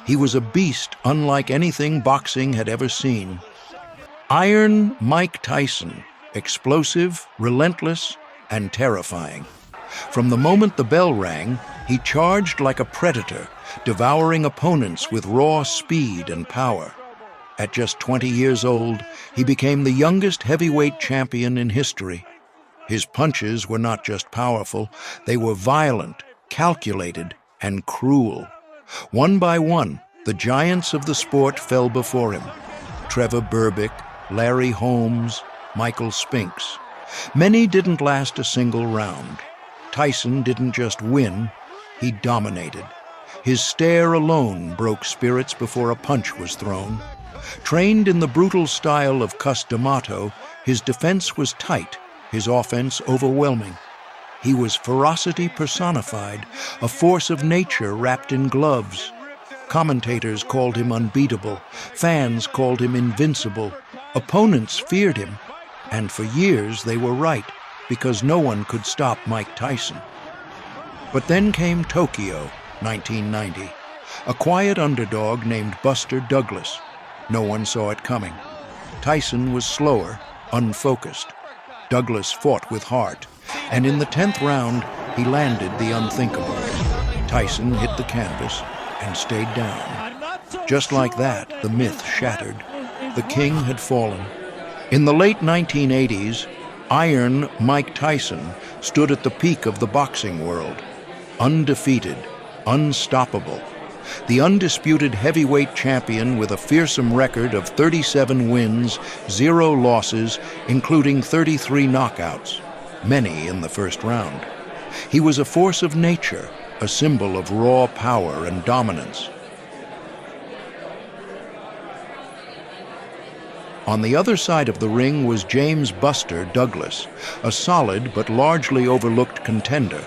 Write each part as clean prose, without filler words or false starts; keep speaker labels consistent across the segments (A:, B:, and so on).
A: He was a beast unlike anything boxing had ever seen. Iron Mike Tyson, explosive, relentless, and terrifying. From the moment the bell rang, he charged like a predator, devouring opponents with raw speed and power. At just 20 years old, he became the youngest heavyweight champion in history. His punches were not just powerful, they were violent, calculated, and cruel. One by one, the giants of the sport fell before him. Trevor Berbick, Larry Holmes, Michael Spinks. Many didn't last a single round. Tyson didn't just win, he dominated. His stare alone broke spirits before a punch was thrown. Trained in the brutal style of Cus D'Amato, his defense was tight, his offense overwhelming. He was ferocity personified, a force of nature wrapped in gloves. Commentators called him unbeatable, fans called him invincible, opponents feared him, and for years they were right, because no one could stop Mike Tyson. But then came Tokyo, 1990. A quiet underdog named Buster Douglas. No one saw it coming. Tyson was slower, unfocused. Douglas fought with heart, and in the 10th round, he landed the unthinkable. Tyson hit the canvas and stayed down. Just like that, the myth shattered. The king had fallen. In the late 1980s, Iron Mike Tyson stood at the peak of the boxing world. Undefeated, unstoppable. The undisputed heavyweight champion with a fearsome record of 37 wins, 0 losses, including 33 knockouts, many in the first round. He was a force of nature, a symbol of raw power and dominance. On the other side of the ring was James Buster Douglas, a solid but largely overlooked contender.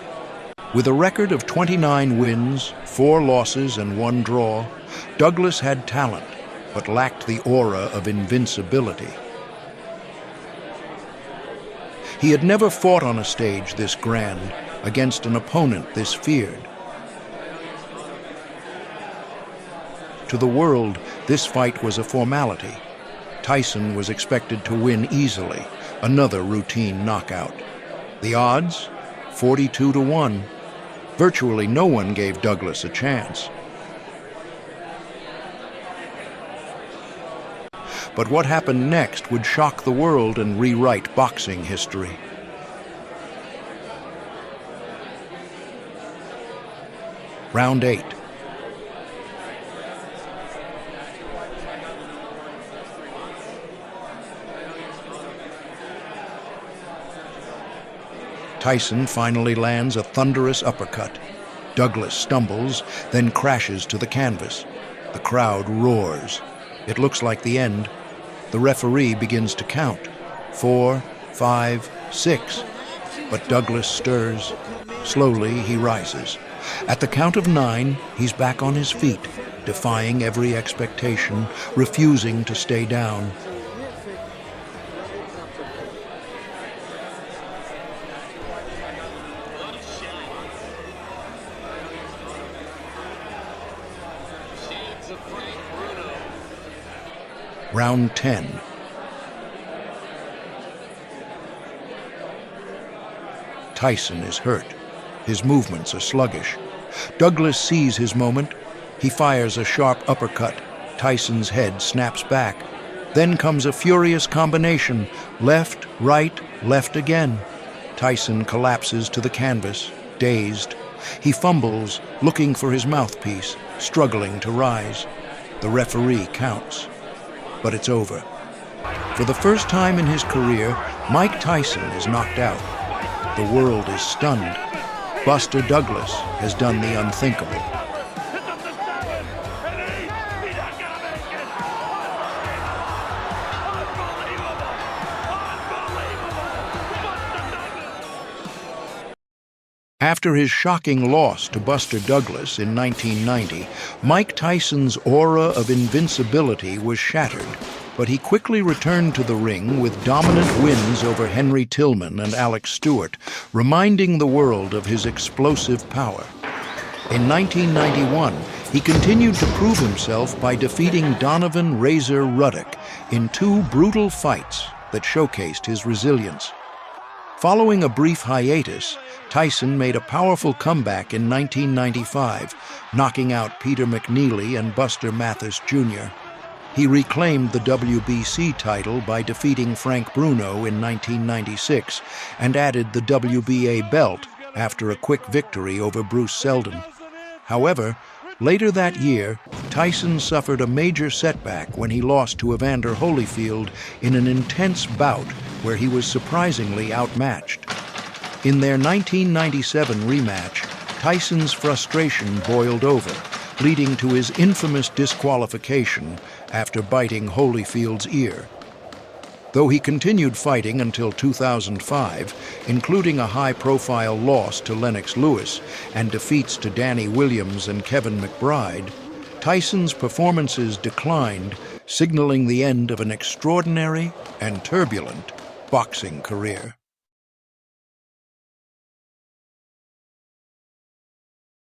A: With a record of 29 wins, 4 losses, and 1 draw, Douglas had talent, but lacked the aura of invincibility. He had never fought on a stage this grand, against an opponent this feared. To the world, this fight was a formality. Tyson was expected to win easily, another routine knockout. The odds? 42-1. Virtually no one gave Douglas a chance. But what happened next would shock the world and rewrite boxing history. Round 8. Tyson finally lands a thunderous uppercut. Douglas stumbles, then crashes to the canvas. The crowd roars. It looks like the end. The referee begins to count. 4, 5, 6. But Douglas stirs. Slowly, he rises. At the count of 9, he's back on his feet, defying every expectation, refusing to stay down. Round 10. Tyson is hurt. His movements are sluggish. Douglas sees his moment. He fires a sharp uppercut. Tyson's head snaps back. Then comes a furious combination. Left, right, left again. Tyson collapses to the canvas, dazed. He fumbles, looking for his mouthpiece, struggling to rise. The referee counts. But it's over. For the first time in his career, Mike Tyson is knocked out. The world is stunned. Buster Douglas has done the unthinkable. After his shocking loss to Buster Douglas in 1990, Mike Tyson's aura of invincibility was shattered, but he quickly returned to the ring with dominant wins over Henry Tillman and Alex Stewart, reminding the world of his explosive power. In 1991, He continued to prove himself by defeating Donovan "Razor" Ruddock in 2 brutal fights that showcased his resilience. Following a brief hiatus, Tyson made a powerful comeback in 1995, knocking out Peter McNeely and Buster Mathis Jr. He reclaimed the WBC title by defeating Frank Bruno in 1996 and added the WBA belt after a quick victory over Bruce Seldon. However, later that year, Tyson suffered a major setback when he lost to Evander Holyfield in an intense bout where he was surprisingly outmatched. In their 1997 rematch, Tyson's frustration boiled over, leading to his infamous disqualification after biting Holyfield's ear. Though he continued fighting until 2005, including a high-profile loss to Lennox Lewis and defeats to Danny Williams and Kevin McBride, Tyson's performances declined, signaling the end of an extraordinary and turbulent boxing career.